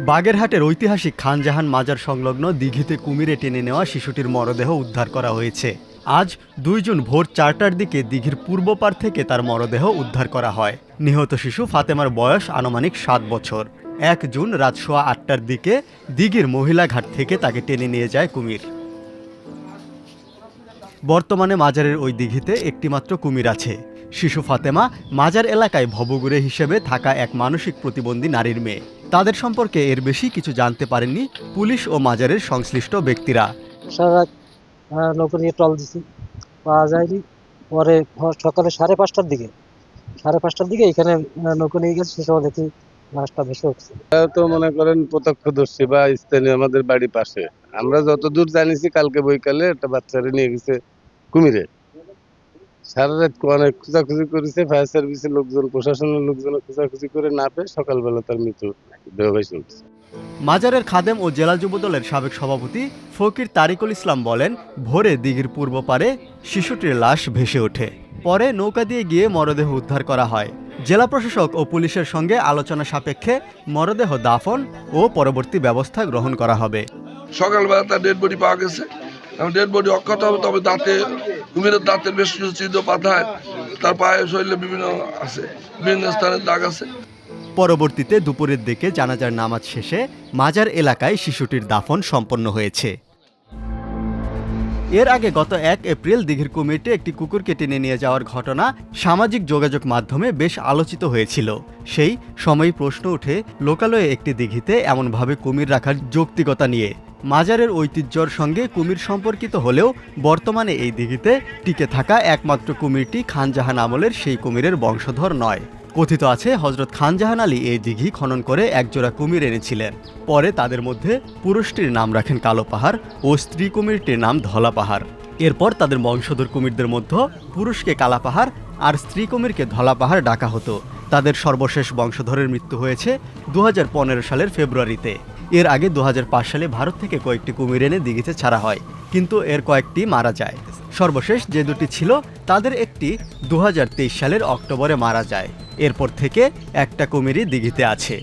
বাগেরহাটের ঐতিহাসিক খানজাহান মাজার সংলগ্ন দিঘিতে কুমিরে টেনে নেওয়া শিশুটির মরদেহ উদ্ধার করা হয়েছে। আজ ২ জুন ভোর ৪টার দিকে দিঘির পূর্ব পার থেকে তার মরদেহ উদ্ধার করা হয়। নিহত শিশু ফাতেমার বয়স আনুমানিক ৭ বছর। ১ জুন রাত সোয়া ৮টার দিকে দিঘির মহিলা ঘাট থেকে তাকে টেনে নিয়ে যায় কুমির। বর্তমানে মাজারের ওই দিঘিতে একটিমাত্র কুমির আছে। শিশু ফাতেমা মাজার এলাকায় ভবঘুরে হিসেবে থাকা এক মানসিক প্রতিবন্ধী নারীর মেয়ে। তাদের সম্পর্কে এর বেশি কিছু জানতে পারেননি পুলিশ ও মাজারের সংশ্লিষ্ট ব্যক্তিরা। সারা নৌকা নিয়ে টল দিছি, পাওয়া যায়নি। পরে সকালে 5:30টার দিকে এখানে নৌকা নিয়ে গেছে, সে সময় দেখি মাছটা ভেসে উঠছে। তো মনে করেন প্রত্যক্ষদর্শী বা স্থানীয় আমাদের বাড়ির পাশে। আমরা যতদূর জানিছি কালকে বৈকালে একটা বাচ্চারে নিয়ে গেছে কুমিরে। সারা রাত অনেক খোঁজাখুঁজি করেছে, ফায়ার সার্ভিসের লোকজন, প্রশাসনের লোকজন খোঁজাখুঁজি করে না পেয়ে সকালবেলা তার মৃত্যু দেহ ভেসে উঠছে। মাজারের খাদেম ও জেলা যুবদলের সাবেক সভাপতি ফকির তারিকুল ইসলাম বলেন, ভোরে দিঘির পূর্ব পারে শিশুটির লাশ ভেসে ওঠে। পরে নৌকা দিয়ে গিয়ে মরদেহ উদ্ধার করা হয়। জেলা প্রশাসক ও পুলিশের সঙ্গে আলোচনা সাপেক্ষে মরদেহ দাফন ও পরবর্তী ব্যবস্থা গ্রহণ করা হবে। সকালবেলা তার ডেড বডি পাওয়া গেছে। ডেড বডি অক্ষত হবে, তবে দাঁতে কুমিরের দাঁতের বেশ কিছু চিহ্ন পাতায়, তার পায়ে শরীরে বিভিন্ন স্থানে দাগ আছে। পরবর্তীতে দুপুরের দিকে জানাজার নামাজ শেষে মাজার এলাকায় শিশুটির দাফন সম্পন্ন হয়েছে। এর আগে গত ১ এপ্রিল দিঘির কুমিরটি একটি কুকুরকে টেনে নিয়ে যাওয়ার ঘটনা সামাজিক যোগাযোগ মাধ্যমে বেশ আলোচিত হয়েছিল। সেই সময় প্রশ্ন ওঠে লোকালয়ে একটি দিঘিতে এমনভাবে কুমির রাখার যৌক্তিকতা নিয়ে। মাজারের ঐতিহ্যর সঙ্গে কুমির সম্পর্কিত হলেও বর্তমানে এই দিঘিতে টিকে থাকা একমাত্র কুমিরটি খানজাহান আমলের সেই কুমিরের বংশধর নয়। কথিত আছে হযরত খানজাহান আলী এই দিঘি খনন করে একজোড়া কুমির এনেছিলেন। পরে তাদের মধ্যে পুরুষটির নাম রাখেন কালো পাহাড় ও স্ত্রী কুমিরটির নাম ধলা পাহাড়। এরপর তাদের বংশধর কুমিরদের মধ্যে পুরুষকে কালা পাহাড় আর স্ত্রী কুমিরকে ধলা পাহাড় ডাকা হতো। তাদের সর্বশেষ বংশধরের মৃত্যু হয়েছে ২০১৫ সালের ফেব্রুয়ারিতে। এর আগে ২০০৫ সালে ভারত থেকে কয়েকটি কুমির এনে দিঘিতে ছাড়া হয়, কিন্তু এর কয়েকটি মারা যায়। সর্বশেষ যে দুটি ছিল তাদের একটি ২০২৩ সালের অক্টোবরে মারা যায়। এরপর থেকে একটা কুমিরই দিঘিতে আছে।